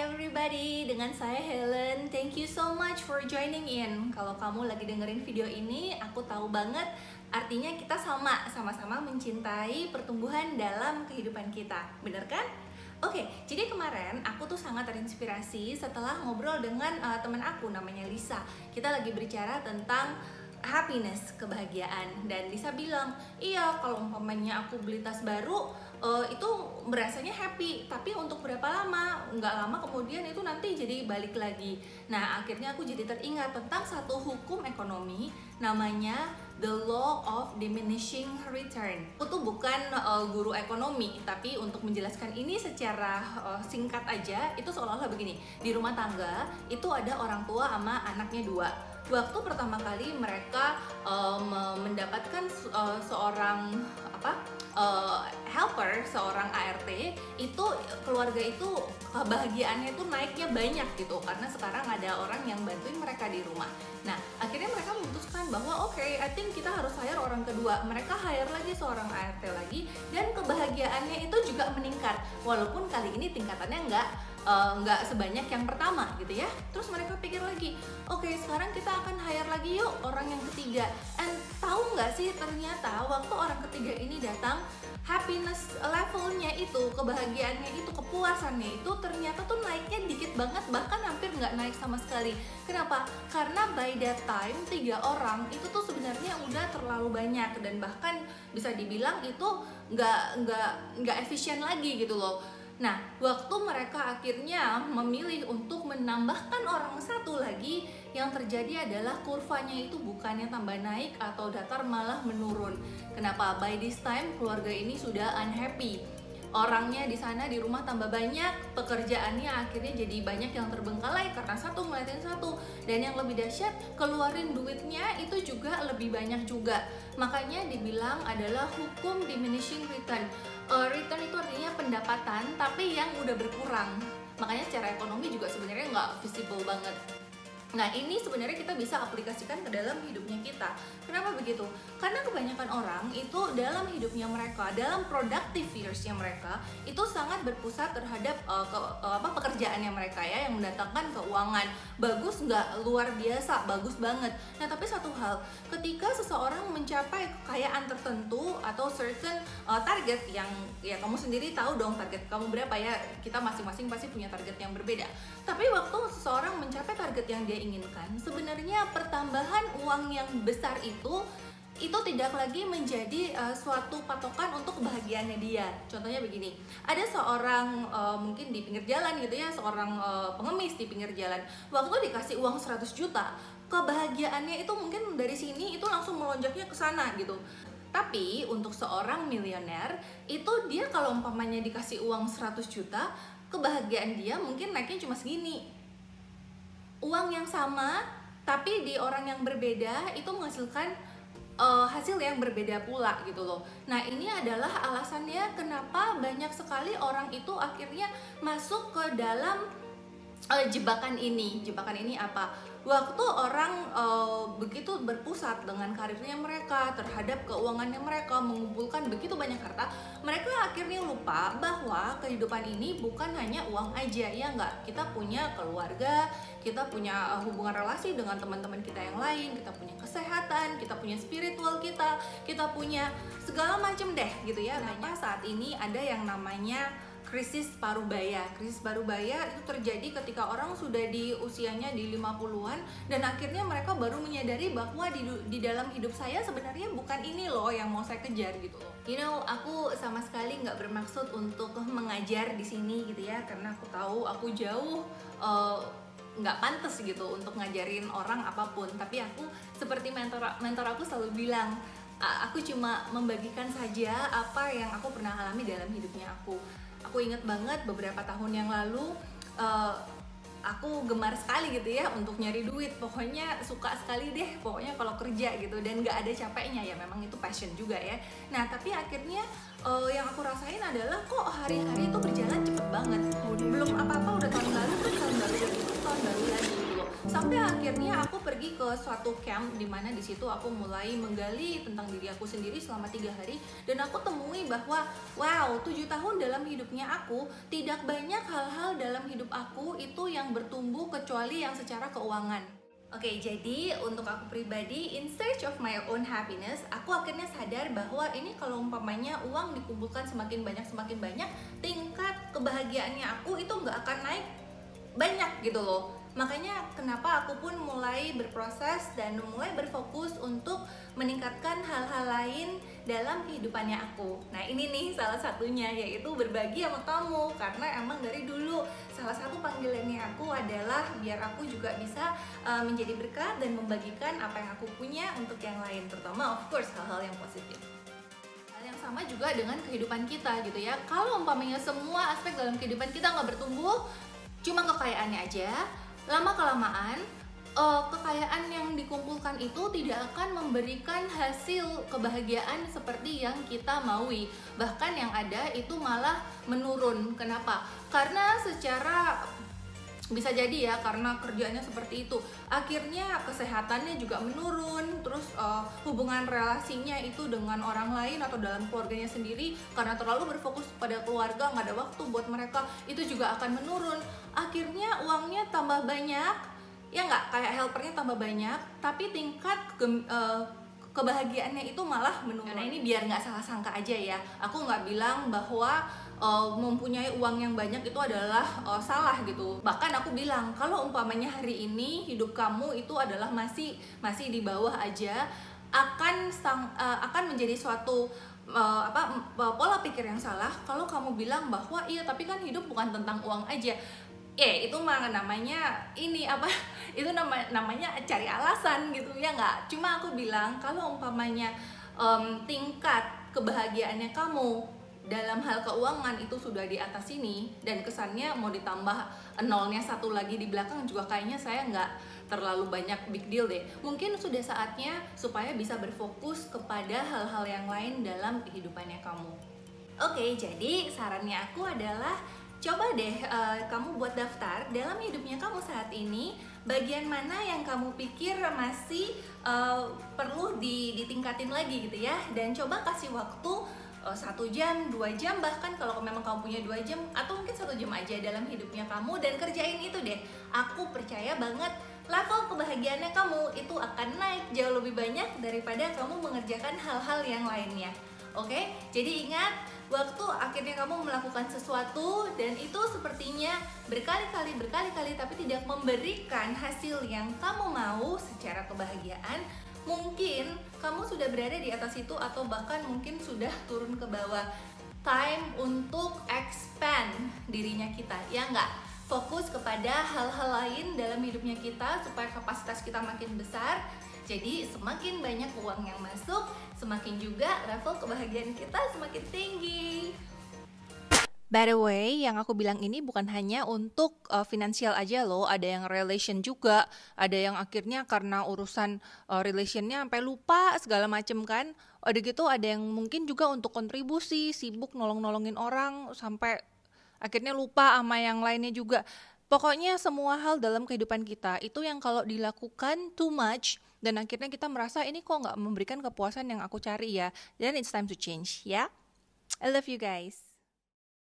everybody, dengan saya Helen. Thank you so much for joining in. Kalau kamu lagi dengerin video ini, aku tahu banget artinya kita sama-sama mencintai pertumbuhan dalam kehidupan kita. Bener kan? Oke, jadi kemarin aku tuh sangat terinspirasi setelah ngobrol dengan teman aku namanya Lisa. Kita lagi berbicara tentang happiness, kebahagiaan. Dan Lisa bilang, iya kalau umpamanya aku beli tas baru, itu merasanya happy, tapi untuk berapa lama? Nggak lama kemudian itu nanti jadi balik lagi. Nah, akhirnya aku jadi teringat tentang satu hukum ekonomi namanya the law of diminishing return. Aku tuh bukan guru ekonomi, tapi untuk menjelaskan ini secara singkat aja, itu seolah-olah begini. Di rumah tangga itu ada orang tua sama anaknya dua. Waktu pertama kali mereka mendapatkan seorang helper, seorang ART, itu keluarga itu kebahagiaannya itu naiknya banyak gitu, karena sekarang ada orang yang bantuin mereka di rumah. Nah, akhirnya mereka memutuskan bahwa oke, I think kita harus hire orang kedua. Mereka hire lagi seorang ART lagi, dan kebahagiaannya itu juga meningkat, walaupun kali ini tingkatannya nggak sebanyak yang pertama gitu ya. Terus mereka pikir lagi, oke, sekarang kita akan hire lagi yuk orang yang ketiga. And tahu nggak sih, ternyata waktu orang ketiga ini datang, happiness levelnya itu, kebahagiaannya itu, kepuasannya itu ternyata tuh naiknya dikit banget, bahkan hampir nggak naik sama sekali. Kenapa? Karena by that time 3 orang itu tuh sebenarnya udah terlalu banyak, dan bahkan bisa dibilang itu nggak efisien lagi gitu loh. Nah, waktu mereka akhirnya memilih untuk menambahkan orang satu lagi, yang terjadi adalah kurvanya itu bukannya tambah naik atau datar, malah menurun. Kenapa? By this time keluarga ini sudah unhappy. Orangnya di sana di rumah tambah banyak, pekerjaannya akhirnya jadi banyak yang terbengkalai karena satu ngeliatin satu. Dan yang lebih dahsyat, keluarin duitnya itu juga lebih banyak juga. Makanya dibilang adalah hukum diminishing return. Return itu artinya pendapatan, tapi yang udah berkurang. Makanya secara ekonomi juga sebenarnya nggak visible banget. Nah, ini sebenarnya kita bisa aplikasikan ke dalam hidupnya kita. Kenapa begitu? Karena kebanyakan orang itu dalam hidupnya mereka, dalam productive years-nya mereka, itu sangat berpusat terhadap pekerjaannya mereka ya, yang mendatangkan keuangan. Bagus nggak? Luar biasa, bagus banget. Nah, tapi satu hal, ketika seseorang mencapai kekayaan tertentu atau certain target yang ya kamu sendiri tahu dong target kamu berapa ya, kita masing-masing pasti punya target yang berbeda. Tapi waktu seseorang mencapai target yang dia inginkan, sebenarnya pertambahan uang yang besar itu tidak lagi menjadi suatu patokan untuk kebahagiaannya dia. Contohnya begini, ada seorang mungkin di pinggir jalan gitu ya, seorang pengemis di pinggir jalan, waktu dikasih uang 100 juta, kebahagiaannya itu mungkin dari sini itu langsung melonjaknya ke sana gitu. Tapi untuk seorang miliuner, itu dia kalau umpamanya dikasih uang 100 juta, kebahagiaan dia mungkin naiknya cuma segini. Uang yang sama, tapi di orang yang berbeda itu menghasilkan hasil yang berbeda pula gitu loh. Nah, ini adalah alasannya kenapa banyak sekali orang itu akhirnya masuk ke dalam jebakan ini. Jebakan ini apa? Waktu orang begitu berpusat dengan karirnya mereka, terhadap keuangannya mereka, mengumpulkan begitu banyak harta, mereka akhirnya lupa bahwa kehidupan ini bukan hanya uang aja, ya nggak? Kita punya keluarga, kita punya hubungan relasi dengan teman-teman kita yang lain, kita punya kesehatan, kita punya spiritual kita punya segala macam deh gitu ya. Nah, saat ini ada yang namanya krisis paruh baya. Krisis paruh baya itu terjadi ketika orang sudah di usianya di 50-an, dan akhirnya mereka baru menyadari bahwa di dalam hidup saya sebenarnya bukan ini loh yang mau saya kejar gitu loh. You know, aku sama sekali nggak bermaksud untuk mengajar di sini gitu ya, karena aku tahu aku jauh nggak pantas gitu untuk ngajarin orang apapun. Tapi aku seperti mentor aku selalu bilang, aku cuma membagikan saja apa yang aku pernah alami dalam hidupnya aku. Aku inget banget beberapa tahun yang lalu, aku gemar sekali gitu ya untuk nyari duit. Pokoknya suka sekali deh pokoknya kalau kerja gitu, dan nggak ada capeknya ya, memang itu passion juga ya. Nah, tapi akhirnya yang aku rasain adalah kok hari-hari itu berjalan cepet banget. Belum apa-apa udah tahun lalu, terus tahun baru lagi, terus tahun baru lagi gitu loh. Sampai akhirnya aku pergi ke suatu camp di mana di situ aku mulai menggali tentang diri aku sendiri selama 3 hari, dan aku temui bahwa wow, 7 tahun dalam hidupnya aku, tidak banyak hal-hal dalam hidup aku itu yang bertumbuh kecuali yang secara keuangan. Oke, jadi untuk aku pribadi, in search of my own happiness, aku akhirnya sadar bahwa ini kalau umpamanya uang dikumpulkan semakin banyak, tingkat kebahagiaannya aku itu nggak akan naik banyak gitu loh. Makanya kenapa aku pun mulai berproses dan mulai berfokus untuk meningkatkan hal-hal lain dalam kehidupannya aku. Nah ini nih salah satunya, yaitu berbagi sama kamu. Karena emang dari dulu salah satu panggilannya aku adalah biar aku juga bisa menjadi berkat dan membagikan apa yang aku punya untuk yang lain, terutama of course hal-hal yang positif. Hal yang sama juga dengan kehidupan kita gitu ya. Kalau umpamanya semua aspek dalam kehidupan kita nggak bertumbuh, cuma kekayaannya aja, lama-kelamaan kekayaan yang dikumpulkan itu tidak akan memberikan hasil kebahagiaan seperti yang kita maui. Bahkan yang ada itu malah menurun. Kenapa? Karena secara bisa jadi ya, karena kerjanya seperti itu, akhirnya kesehatannya juga menurun, terus hubungan relasinya itu dengan orang lain atau dalam keluarganya sendiri, karena terlalu berfokus pada keluarga, nggak ada waktu buat mereka, itu juga akan menurun. Akhirnya uangnya tambah banyak, ya nggak, kayak helpernya tambah banyak, tapi tingkat kebahagiaannya itu malah menurun. Nah ini biar nggak salah sangka aja ya, aku nggak bilang bahwa mempunyai uang yang banyak itu adalah salah gitu. Bahkan aku bilang kalau umpamanya hari ini hidup kamu itu adalah masih di bawah aja, akan menjadi suatu pola pikir yang salah kalau kamu bilang bahwa iya tapi kan hidup bukan tentang uang aja. Itu mah namanya itu namanya cari alasan gitu ya nggak. Cuma aku bilang kalau umpamanya tingkat kebahagiaannya kamu dalam hal keuangan itu sudah di atas sini, dan kesannya mau ditambah nolnya satu lagi di belakang juga kayaknya saya nggak terlalu banyak big deal deh. Mungkin sudah saatnya supaya bisa berfokus kepada hal-hal yang lain dalam kehidupannya kamu. Oke, jadi sarannya aku adalah coba deh kamu buat daftar dalam hidupnya kamu saat ini, bagian mana yang kamu pikir masih perlu ditingkatin lagi gitu ya, dan coba kasih waktu 1 jam, 2 jam, bahkan kalau memang kamu punya 2 jam atau mungkin 1 jam aja dalam hidupnya kamu, dan kerjain itu deh. Aku percaya banget level kebahagiaannya kamu itu akan naik jauh lebih banyak daripada kamu mengerjakan hal-hal yang lainnya. Oke? Jadi ingat, waktu akhirnya kamu melakukan sesuatu dan itu sepertinya berkali-kali tapi tidak memberikan hasil yang kamu mau secara kebahagiaan, mungkin kamu sudah berada di atas itu atau bahkan mungkin sudah turun ke bawah. Time untuk expand dirinya kita, ya nggak? Fokus kepada hal-hal lain dalam hidupnya kita supaya kapasitas kita makin besar. Jadi semakin banyak uang yang masuk, semakin juga level kebahagiaan kita semakin tinggi. By the way, yang aku bilang ini bukan hanya untuk finansial aja loh, ada yang relation juga, ada yang akhirnya karena urusan relationnya sampai lupa segala macem kan. Udah gitu ada yang mungkin juga untuk kontribusi, sibuk nolong-nolongin orang sampai akhirnya lupa sama yang lainnya juga. Pokoknya semua hal dalam kehidupan kita itu yang kalau dilakukan too much dan akhirnya kita merasa ini kok nggak memberikan kepuasan yang aku cari ya, then it's time to change ya. I love you guys.